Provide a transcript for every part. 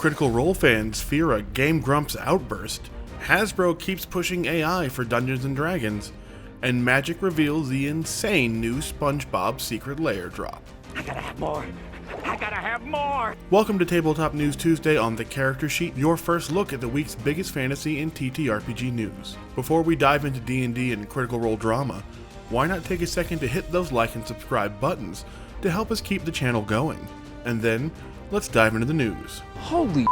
Critical Role fans fear a Game Grumps outburst, Hasbro keeps pushing AI for Dungeons & Dragons, and Magic reveals the insane new SpongeBob Secret Lair drop. I gotta have more! I gotta have more! Welcome to Tabletop News Tuesday on the Character Sheet, your first look at the week's biggest fantasy and TTRPG news. Before we dive into D&D and Critical Role drama, why not take a second to hit those like and subscribe buttons to help us keep the channel going? And then, let's dive into the news. Holy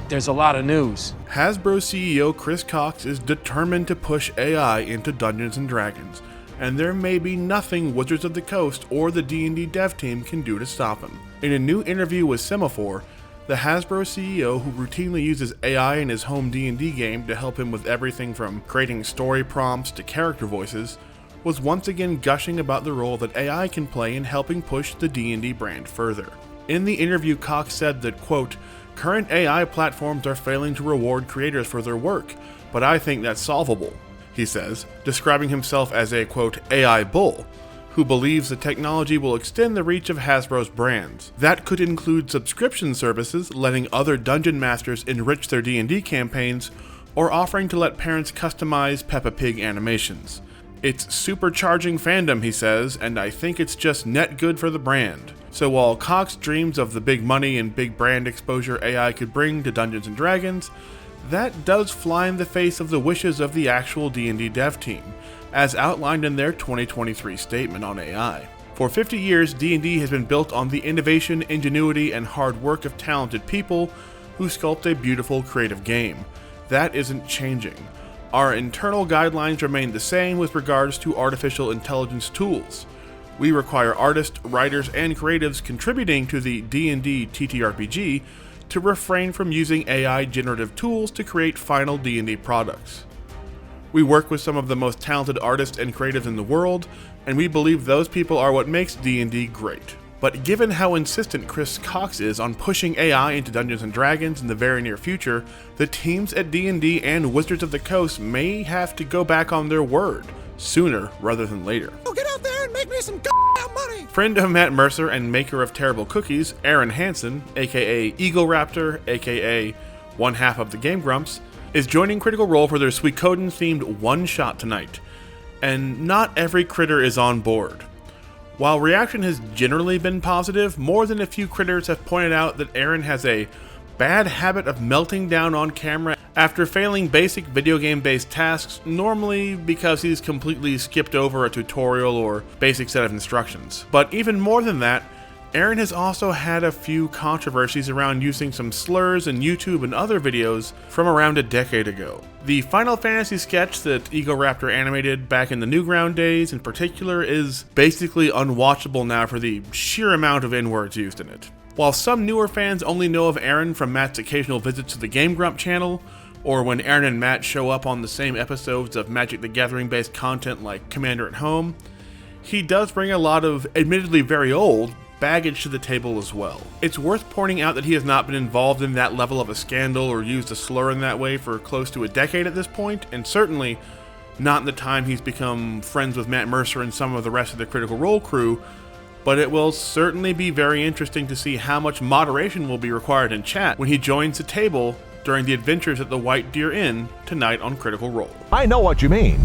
there's a lot of news. Hasbro CEO Chris Cox is determined to push AI into Dungeons & Dragons, and there may be nothing Wizards of the Coast or the D&D Dev team can do to stop him. In a new interview with Semaphore, the Hasbro CEO, who routinely uses AI in his home D&D game to help him with everything from creating story prompts to character voices, was once again gushing about the role that AI can play in helping push the D&D brand further. In the interview, Cox said that, quote, "Current AI platforms are failing to reward creators for their work, but I think that's solvable," he says, describing himself as a, quote, "AI bull," who believes the technology will extend the reach of Hasbro's brands. That could include subscription services, letting other dungeon masters enrich their D&D campaigns, or offering to let parents customize Peppa Pig animations. "It's supercharging fandom," he says, "and I think it's just net good for the brand." So while Cox dreams of the big money and big brand exposure AI could bring to Dungeons & Dragons, that does fly in the face of the wishes of the actual D&D Dev team, as outlined in their 2023 statement on AI. For 50 years, D&D has been built on the innovation, ingenuity, and hard work of talented people who sculpt a beautiful, creative game. That isn't changing. Our internal guidelines remain the same with regards to artificial intelligence tools. We require artists, writers, and creatives contributing to the D&D TTRPG to refrain from using AI generative tools to create final D&D products. We work with some of the most talented artists and creatives in the world, and we believe those people are what makes D&D great. But given how insistent Chris Cox is on pushing AI into Dungeons & Dragons in the very near future, the teams at D&D and Wizards of the Coast may have to go back on their word, sooner rather than later. Oh, get out there and make me some goddamn money! Friend of Matt Mercer and maker of terrible cookies, Arin Hanson, aka Egoraptor, aka one half of the Game Grumps, is joining Critical Role for their Suikoden-themed one-shot tonight. And not every critter is on board. While reaction has generally been positive, more than a few critters have pointed out that Arin has a bad habit of melting down on camera after failing basic video game-based tasks, normally because he's completely skipped over a tutorial or basic set of instructions. But even more than that, Arin has also had a few controversies around using some slurs in YouTube and other videos from around a decade ago. The Final Fantasy sketch that Egoraptor animated back in the Newground days in particular is basically unwatchable now for the sheer amount of N-words used in it. While some newer fans only know of Arin from Matt's occasional visits to the Game Grump channel, or when Arin and Matt show up on the same episodes of Magic the Gathering based content like Commander at Home, he does bring a lot of, admittedly very old, baggage to the table as well. It's worth pointing out that he has not been involved in that level of a scandal or used a slur in that way for close to a decade at this point, and certainly not in the time he's become friends with Matt Mercer and some of the rest of the Critical Role crew, but it will certainly be very interesting to see how much moderation will be required in chat when he joins the table during the adventures at the White Deer Inn tonight on Critical Role. I know what you mean.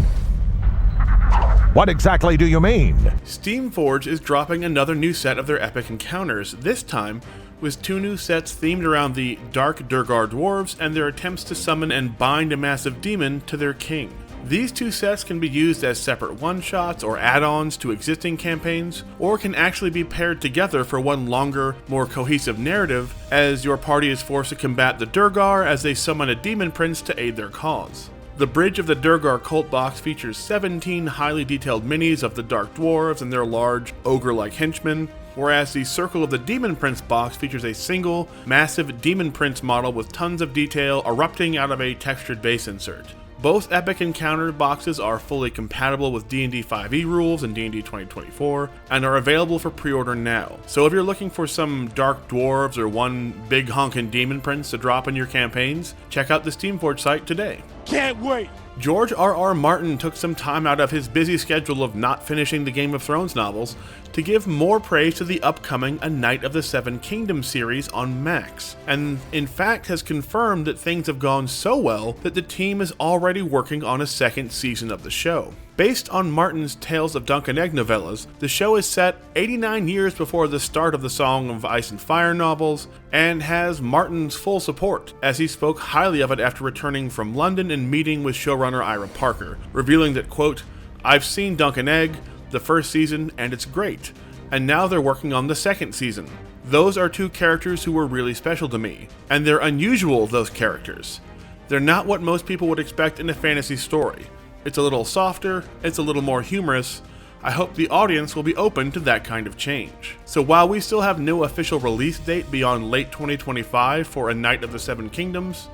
What exactly do you mean? Steamforge is dropping another new set of their epic encounters, this time with 2 new sets themed around the Dark Durgar dwarves and their attempts to summon and bind a massive demon to their king. These 2 sets can be used as separate one-shots or add-ons to existing campaigns, or can actually be paired together for one longer, more cohesive narrative, as your party is forced to combat the Durgar as they summon a demon prince to aid their cause. The Bridge of the Durgar Cult box features 17 highly detailed minis of the Dark Dwarves and their large, ogre-like henchmen, whereas the Circle of the Demon Prince box features a single, massive Demon Prince model with tons of detail erupting out of a textured base insert. Both Epic Encounter boxes are fully compatible with D&D 5e rules and D&D 2024, and are available for pre-order now. So if you're looking for some Dark Dwarves or one big honkin' Demon Prince to drop in your campaigns, check out the Steamforge site today. Can't wait! George R.R. Martin took some time out of his busy schedule of not finishing the Game of Thrones novels to give more praise to the upcoming A Knight of the Seven Kingdoms series on Max, and in fact has confirmed that things have gone so well that the team is already working on a second season of the show. Based on Martin's Tales of Dunk and Egg novellas, the show is set 89 years before the start of the Song of Ice and Fire novels, and has Martin's full support, as he spoke highly of it after returning from London and meeting with showrunner Ira Parker, revealing that, quote, "I've seen Dunk and Egg, the first season, and it's great, and now they're working on the second season. Those are two characters who were really special to me, and they're unusual, those characters. They're not what most people would expect in a fantasy story. It's a little softer, it's a little more humorous. I hope the audience will be open to that kind of change." So while we still have no official release date beyond late 2025 for A Knight of the Seven Kingdoms,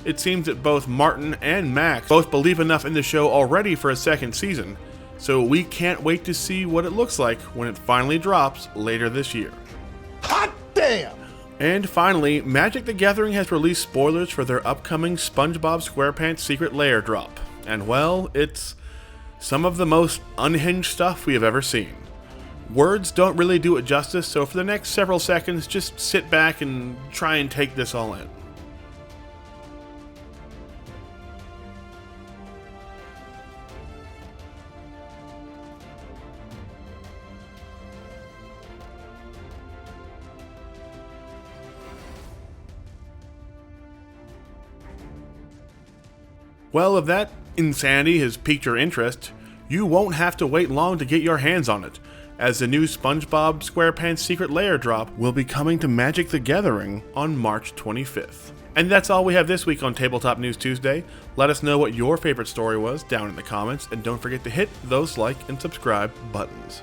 it seems that both Martin and Max both believe enough in the show already for a second season, so we can't wait to see what it looks like when it finally drops later this year. Hot damn! And finally, Magic the Gathering has released spoilers for their upcoming SpongeBob SquarePants Secret Lair drop. And well, it's some of the most unhinged stuff we have ever seen. Words don't really do it justice, so for the next several seconds, just sit back and try and take this all in. Well, if that insanity has piqued your interest, you won't have to wait long to get your hands on it, as the new SpongeBob SquarePants Secret Lair drop will be coming to Magic the Gathering on March 25th. And that's all we have this week on Tabletop News Tuesday. Let us know what your favorite story was down in the comments, and don't forget to hit those like and subscribe buttons.